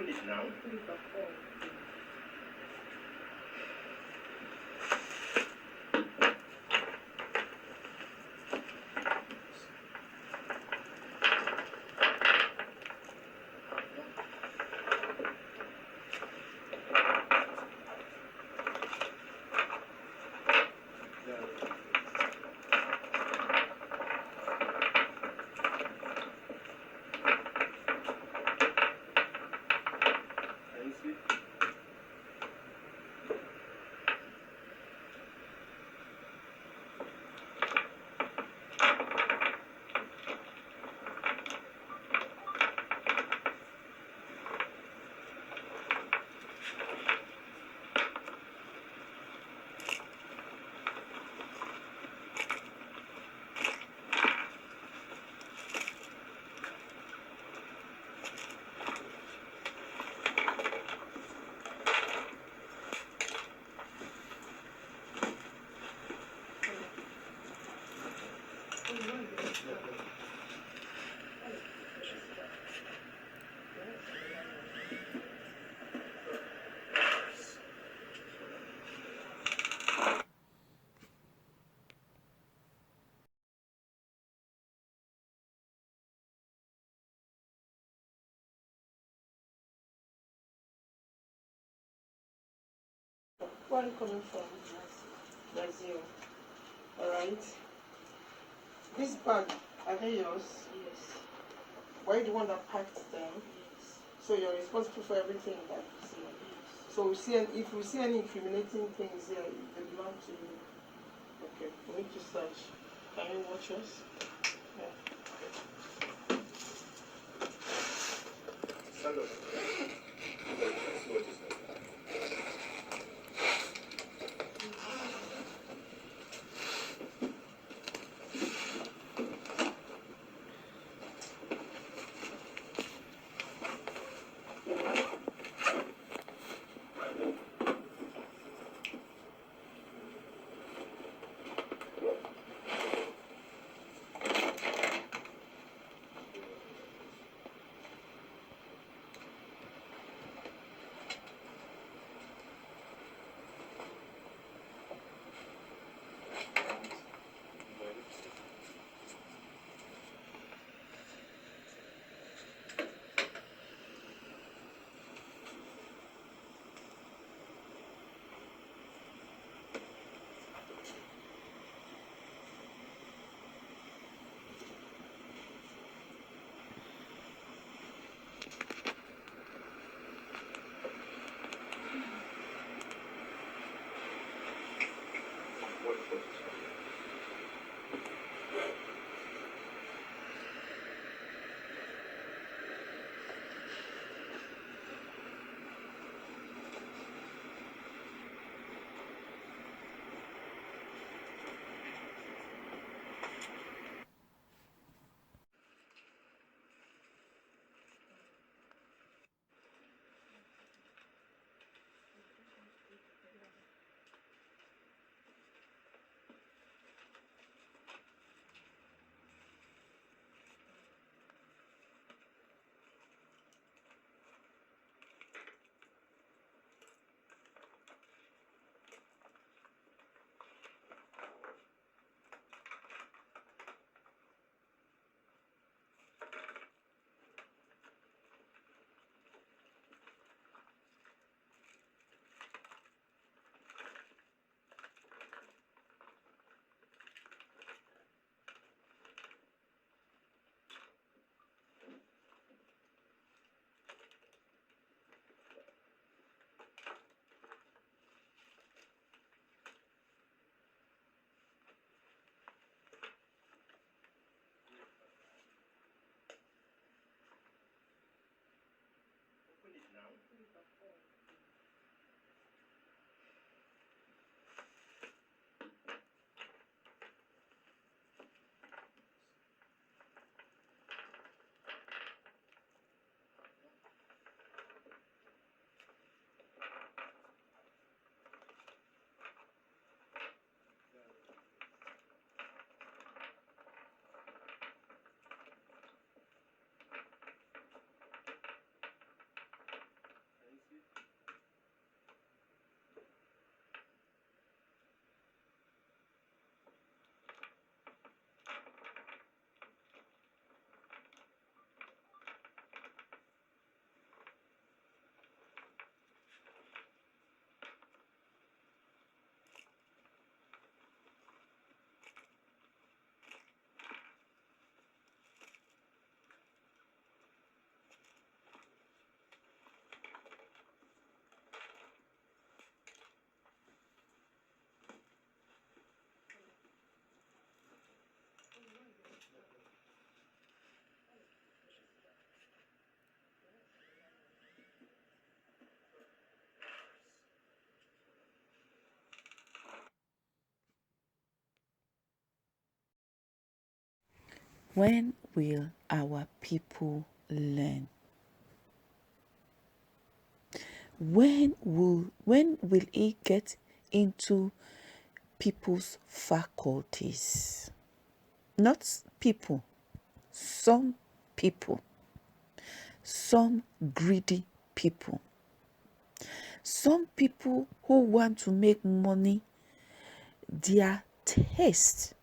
open it now. Where are you coming from? Brazil. Alright. This bag, are they yours? Yes. Why are you the one that packed them? Yes. So you're responsible for everything that you see. Yes. So if we see any incriminating things here, they belong to you. Okay, we need to search. Can you watch us? Yeah. Stand up. When will our people learn? When will it get into people's faculties? Not people, some people, some greedy people, some people who want to make money. Their taste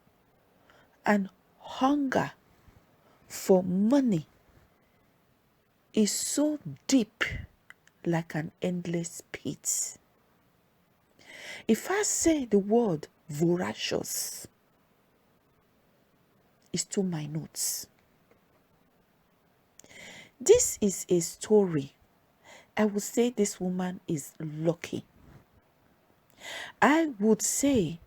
and hunger for money is so deep, like an endless pit. If I say the word voracious, it's to my notes. This is a story. I would say this woman is lucky. I would say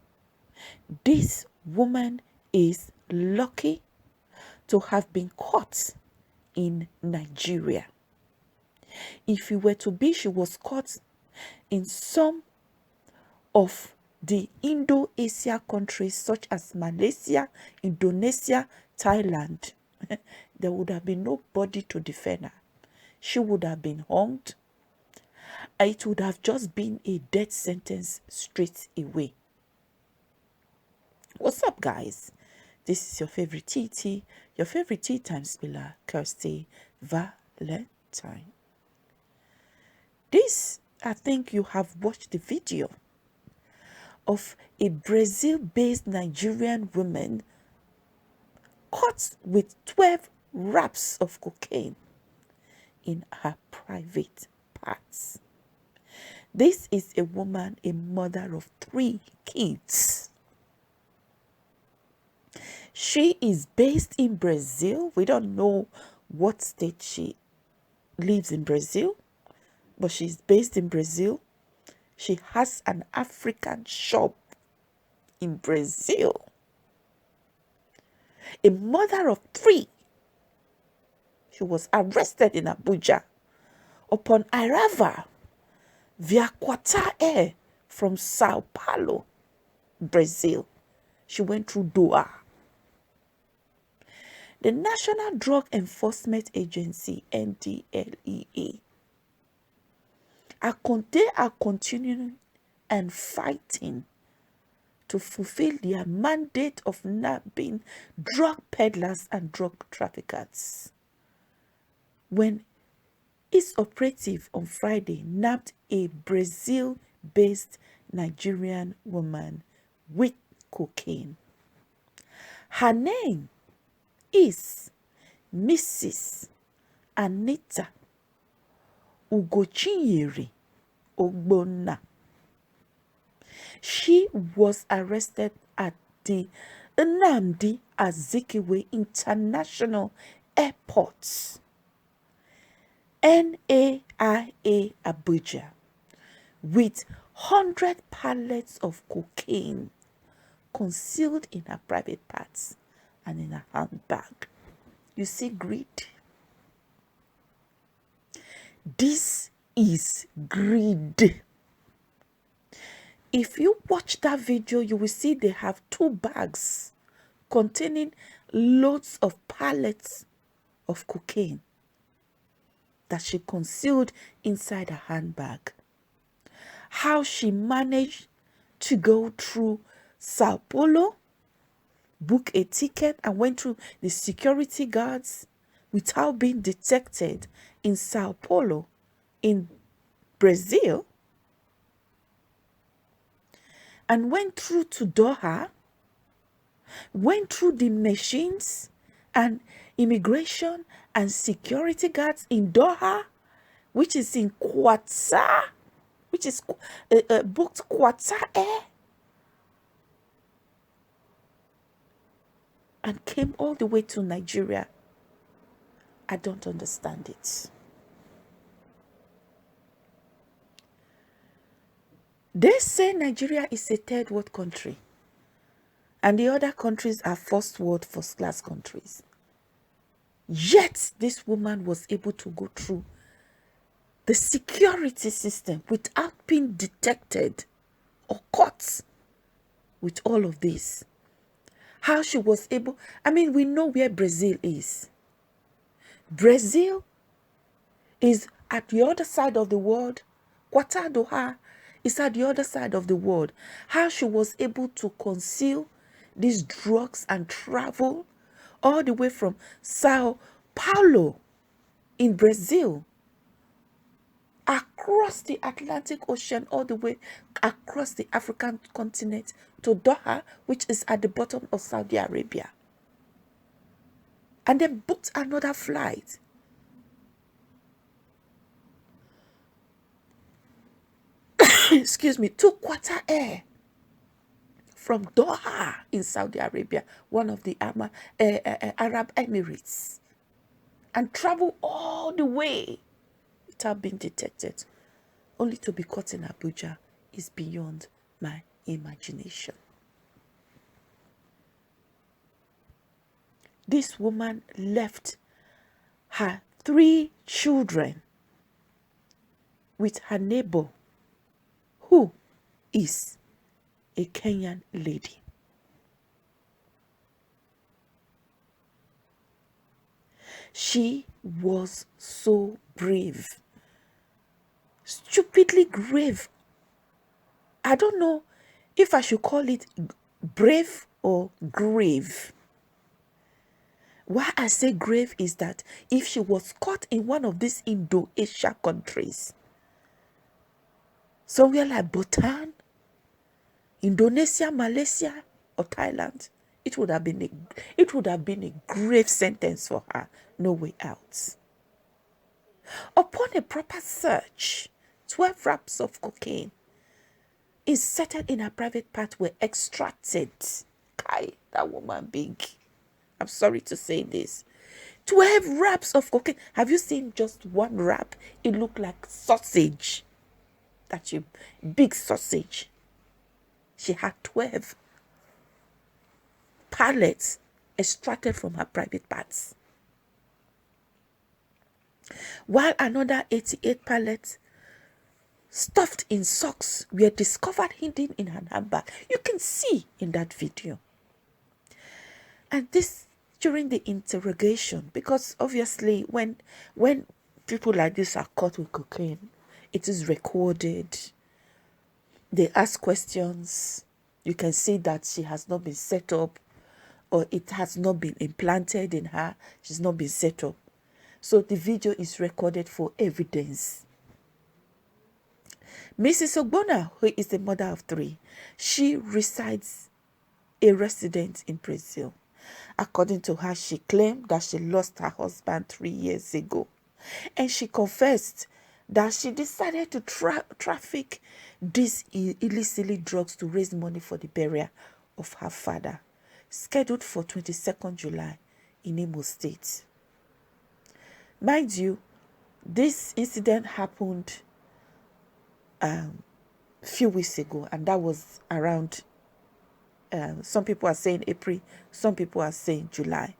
this woman is lucky to have been caught in Nigeria. If it were to be she was caught in some of the Indo-Asia countries such as Malaysia, Indonesia, Thailand, there would have been nobody to defend her. She would have been hanged. It would have just been a death sentence straight away. What's up, guys? This is your favorite TT, your favorite tea time spiller, Kirsty Valentine. This, I think you have watched the video of a Brazil-based Nigerian woman caught with 12 wraps of cocaine in her private parts. This is a woman, a mother of 3 kids. She is based in Brazil. We don't know what state she lives in Brazil, but she's based in Brazil. She has an African shop in Brazil. A mother of 3. She was arrested in Abuja upon arrival via Qatar Air from Sao Paulo, Brazil. She went through Doha. The National Drug Enforcement Agency, NDLEA, they are continuing and fighting to fulfill their mandate of nabbing drug peddlers and drug traffickers. When its operative on Friday nabbed a Brazil-based Nigerian woman with cocaine. Her name is Mrs. Anita Ugochinyere Ogbonna. She was arrested at the Nnamdi Azikiwe International Airport, NAIA Abuja, with 100 pallets of cocaine concealed in her private parts and in her handbag. You see greed? This is greed. If you watch that video, you will see they have 2 bags containing loads of pallets of cocaine that she concealed inside her handbag. How she managed to go through Sao Paulo, book a ticket, and went through the security guards without being detected in Sao Paulo, in Brazil, and went through to Doha, went through the machines and immigration and security guards in Doha, which is in Qatar, which is booked Qatar Air, and came all the way to Nigeria. I don't understand it. They say Nigeria is a 3rd world country, and the other countries are 1st world, 1st class countries. Yet this woman was able to go through the security system without being detected or caught with all of this. How she was able, I mean, we know where Brazil is. Brazil is at the other side of the world. Qatar Doha is at the other side of the world. How she was able to conceal these drugs and travel all the way from Sao Paulo in Brazil, across the Atlantic Ocean, all the way across the African continent to Doha, which is at the bottom of Saudi Arabia. And then booked another flight. Excuse me, to Qatar Air from Doha in Saudi Arabia, one of the Arab Emirates, and travel all the way without being detected, only to be caught in Abuja, is beyond my imagination. This woman left her 3 children with her neighbor, who is a Kenyan lady. She was so brave, stupidly brave. I don't know if I should call it brave or grave. Why I say grave is that if she was caught in one of these Indo-Asia countries, somewhere like Bhutan, Indonesia, Malaysia, or Thailand, it would have been a grave sentence for her. No way out. Upon a proper search, 12 wraps of cocaine inserted in her private part were extracted. Kai, that woman big. I'm sorry to say this. 12 wraps of cocaine. Have you seen just one wrap? It looked like sausage. That's a big sausage. She had 12 pallets extracted from her private parts, while another 88 pallets stuffed in socks were discovered hidden in her handbag. You can see in that video. And this during the interrogation, because obviously when people like this are caught with cocaine, it is recorded. They ask questions. You can see that she has not been set up, or it has not been implanted in her. She's not been set up. So the video is recorded for evidence. Mrs. Ogbonna, who is the mother of 3, she resides a resident in Brazil. According to her, she claimed that she lost her husband 3 years ago. And she confessed that she decided to traffic these illicit drugs to raise money for the burial of her father, scheduled for 22nd July in Imo State. Mind you, this incident happened a few weeks ago, and that was around, some people are saying April, some people are saying July,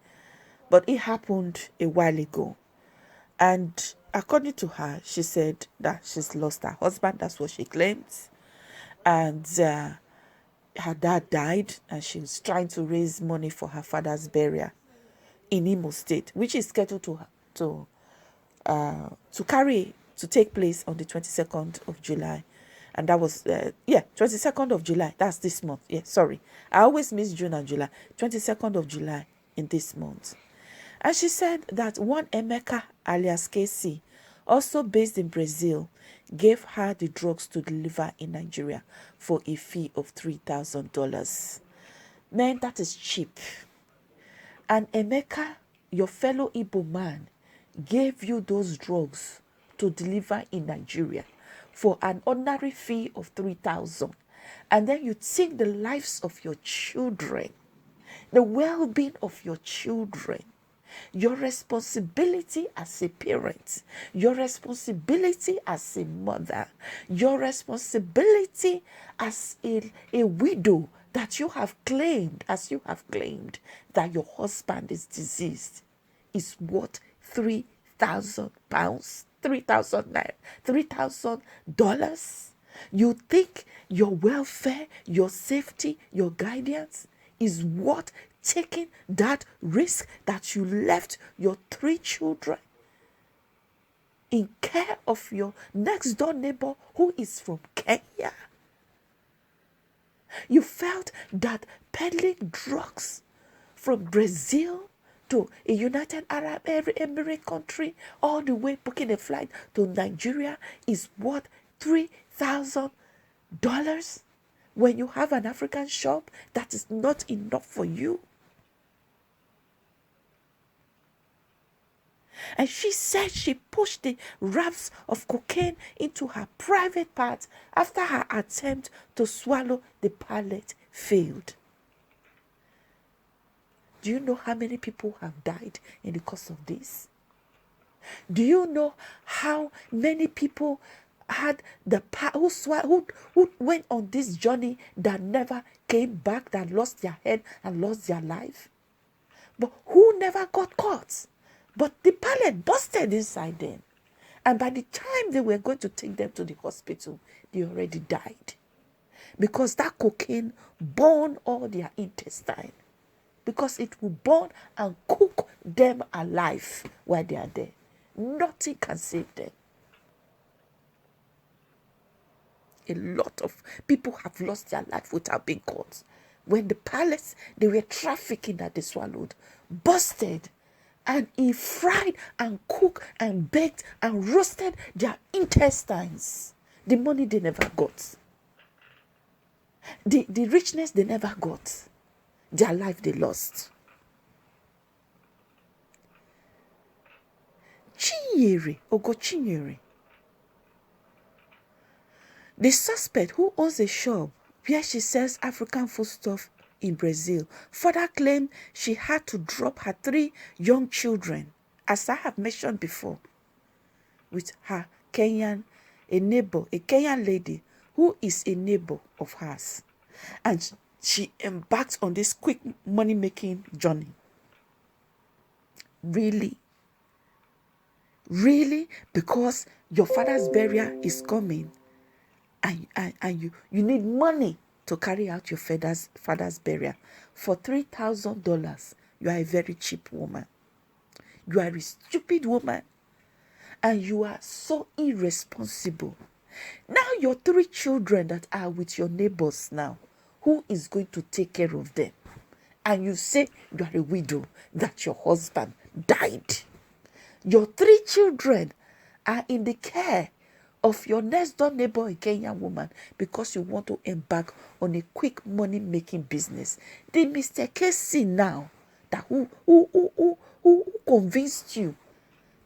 but it happened a while ago. And according to her, she said that she's lost her husband. That's what she claims. And her dad died, and she's trying to raise money for her father's burial in Imo State, which is scheduled to take place on the 22nd of July. And that was 22nd of July. That's this month. Yeah, sorry, I always miss June and July. 22nd of July in this month. And she said that one Emeka, alias KC, also based in Brazil, gave her the drugs to deliver in Nigeria for a fee of $3,000. Man, that is cheap. And Emeka, your fellow Igbo man, gave you those drugs to deliver in Nigeria for an ordinary fee of $3,000. And then you take the lives of your children, the well-being of your children, your responsibility as a parent, your responsibility as a mother, your responsibility as a widow, that you have claimed, that your husband is deceased, is worth £3,000, $3,000. You think your welfare, your safety, your guidance is worth taking that risk that you left your 3 children in care of your next door neighbor who is from Kenya? You felt that peddling drugs from Brazil to a United Arab Emirates country, all the way booking a flight to Nigeria is worth $3,000 when you have an African shop that is not enough for you. And she said she pushed the wraps of cocaine into her private part after her attempt to swallow the pellet failed. Do you know how many people have died in the course of this? Do you know how many people had who went on this journey that never came back, that lost their head and lost their life, but who never got caught? But the pellet busted inside them, and by the time they were going to take them to the hospital, they already died, because that cocaine burned all their intestine, because it will burn and cook them alive while they are there. Nothing can save them. A lot of people have lost their life without being caught. When the pellets they were trafficking that they swallowed busted, and he fried and cooked and baked and roasted their intestines. The money they never got. The richness they never got. Their life they lost. Ugochinyere, the suspect who owns a shop where she sells African foodstuff in Brazil, further claimed she had to drop her 3 young children, as I have mentioned before, with her a Kenyan lady who is a neighbor of hers. And she embarked on this quick money-making journey. Really? Really? Because your father's burial is coming, and you need money to carry out your father's burial. For $3,000, you are a very cheap woman. You are a stupid woman. And you are so irresponsible. Now your 3 children that are with your neighbors now, who is going to take care of them? And you say you are a widow, that your husband died. Your 3 children are in the care of your next door neighbor, a Kenyan woman, because you want to embark on a quick money-making business. The Mr. Casey now, that who convinced you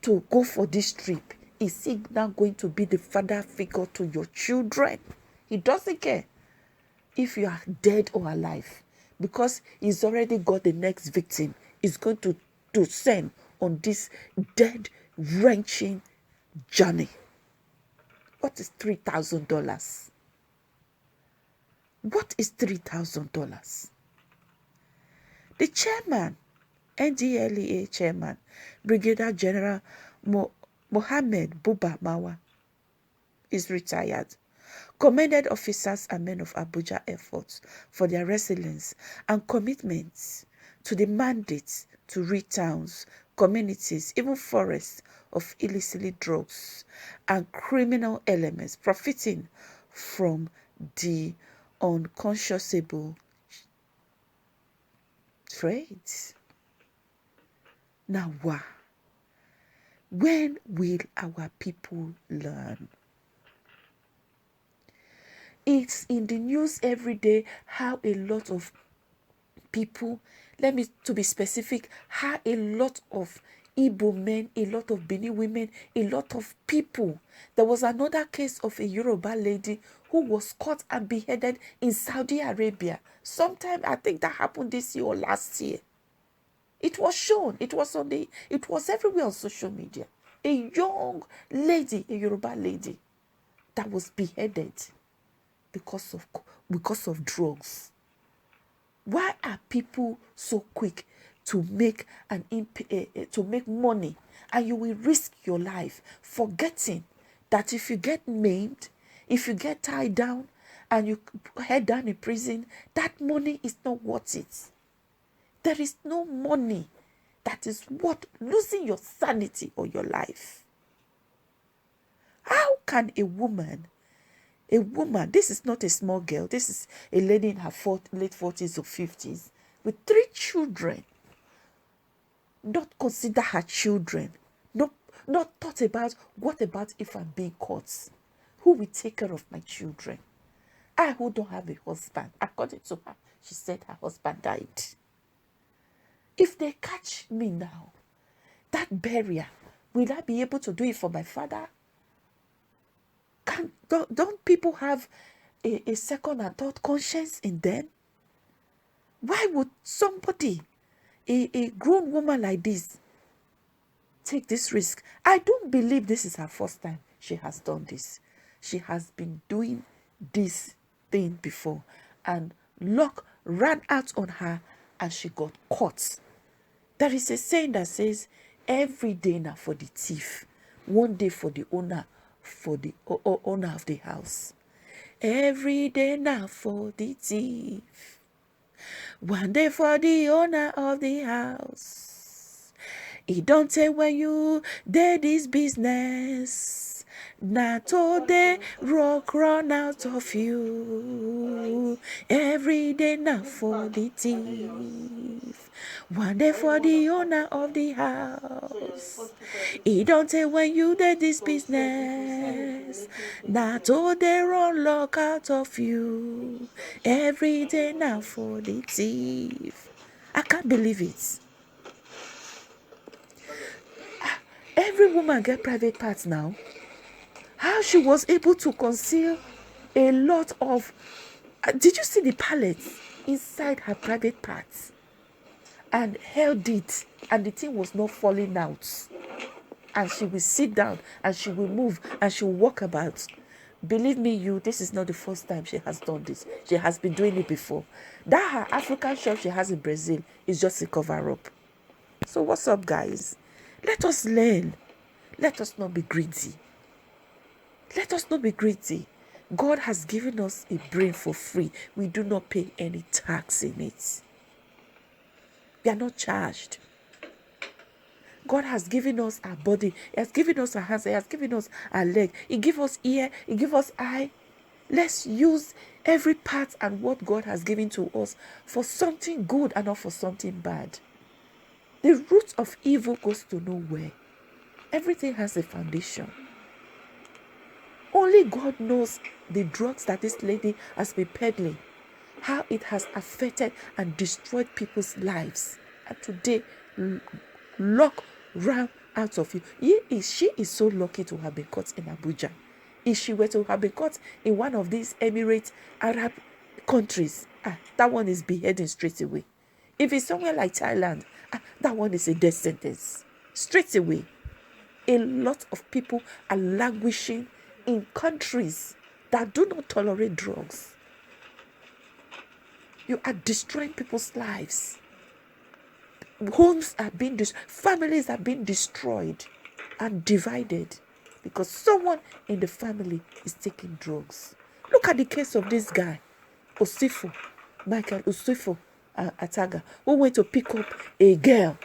to go for this trip, is he now going to be the father figure to your children? He doesn't care if you are dead or alive, because he's already got the next victim. He's going to send on this dead, wrenching journey. What is $3,000? What is $3,000? The chairman, NDLEA chairman, Brigadier General Mohammed Buba Mawa, is retired. Commended officers and men of Abuja Airport for their resilience and commitments to the mandates to rid towns, communities, even forests of illicit drugs and criminal elements profiting from the unconscionable trades. Now, when will our people learn? It's in the news every day how a lot of people, to be specific, how a lot of Igbo men, a lot of Benin women, a lot of people. There was another case of a Yoruba lady who was caught and beheaded in Saudi Arabia. Sometime, I think that happened this year or last year. It was shown. It was everywhere on social media. A young lady, a Yoruba lady, that was beheaded because of drugs. Why are people so quick to make money, and you will risk your life, forgetting that if you get maimed, if you get tied down, and you head down in prison, that money is not worth it. There is no money that is worth losing your sanity or your life. How can a woman, this is not a small girl, this is a lady in her late 40s or 50s with 3 children, not consider her children, not thought about, what about if I'm being caught? Who will take care of my children? I who don't have a husband. According to her, she said her husband died. If they catch me now, that burial, will I be able to do it for my father? Don't people have a second and third conscience in them? Why would somebody, a grown woman like this, take this risk? I don't believe this is her first time she has done this. She has been doing this thing before, and luck ran out on her and she got caught. There is a saying that says, every day now for the thief, one day for the owner, for the owner of the house. Every day now for the thief, one day for the owner of the house. It don't take when you did this business, not all day rock run out of you. Every day now for the thief, one day for the owner of the house. It don't take when you did this business, not all day run lock out of you. Every day now for the thief. I can't believe it. Every woman get private parts now. How she was able to conceal a lot of... did you see the pellets inside her private parts? And held it, and the thing was not falling out. And she will sit down, and she will move, and she will walk about. Believe me, this is not the first time she has done this. She has been doing it before. That her African shop she has in Brazil is just a cover-up. So what's up, guys? Let us learn. Let us not be greedy. Let us not be greedy. God has given us a brain for free. We do not pay any tax in it. We are not charged. God has given us our body. He has given us our hands. He has given us our leg. He gave us ear. He gave us eye. Let's use every part and what God has given to us for something good and not for something bad. The root of evil goes to nowhere. Everything has a foundation. Only God knows the drugs that this lady has been peddling, how it has affected and destroyed people's lives. And today, luck ran out of you. She is so lucky to have been caught in Abuja. If she were to have been caught in one of these Emirates, Arab countries, that one is beheading straight away. If it's somewhere like Thailand, that one is a death sentence. Straight away. A lot of people are languishing in countries that do not tolerate drugs. You are destroying people's lives. Homes are being destroyed. Families are being destroyed and divided because someone in the family is taking drugs. Look at the case of this guy, Michael Osifo Ataga, who went to pick up a girl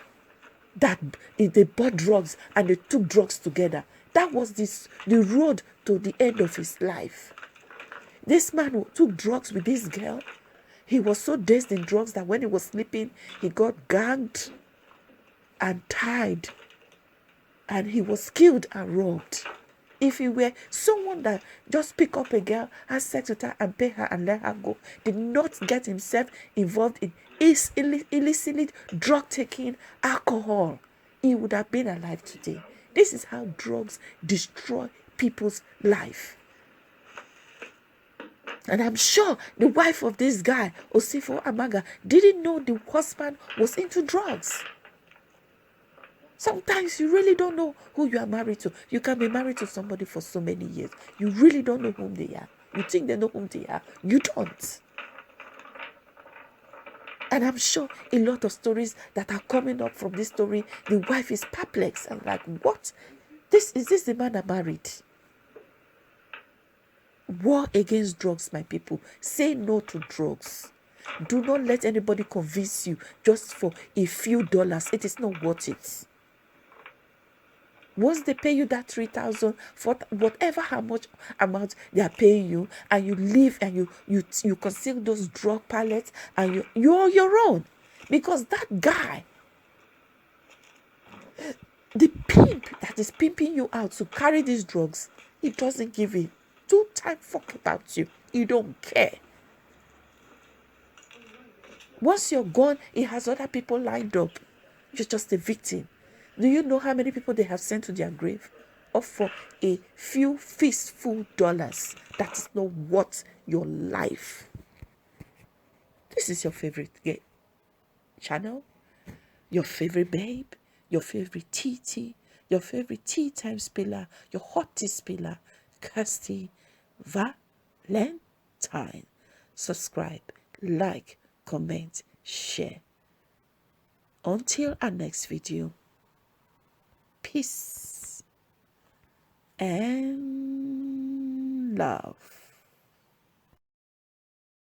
that they bought drugs and they took drugs together. That was the road to the end of his life. This man who took drugs with this girl, he was so dazed in drugs that when he was sleeping, he got gagged and tied, and he was killed and robbed. If he were someone that just pick up a girl, have sex with her and pay her and let her go, did not get himself involved in illicit drug taking, alcohol, he would have been alive today. This is how drugs destroy people's life. And I'm sure the wife of this guy, Osifo Amaga, didn't know the husband was into drugs. Sometimes you really don't know who you are married to. You can be married to somebody for so many years. You really don't know whom they are. You think they know whom they are. You don't. And I'm sure a lot of stories that are coming up from this story, the wife is perplexed and like, what? Is this the man I married? War against drugs, my people. Say no to drugs. Do not let anybody convince you just for a few dollars. It is not worth it. Once they pay you that 3,000 for whatever how much amount they are paying you, and you leave and you conceal those drug pallets, and you're your own, because that guy, the pimp that is pimping you out to carry these drugs, he doesn't give a two-time fuck about you. He don't care. Once you're gone, he has other people lined up. You're just a victim. Do you know how many people they have sent to their grave? Or for a few fistful dollars? That is not worth your life. This is your favorite channel, your favorite babe, your favorite TT, your favorite tea time spiller, your hot tea spiller, Kirsty Valentine. Subscribe, like, comment, share. Until our next video, peace and love.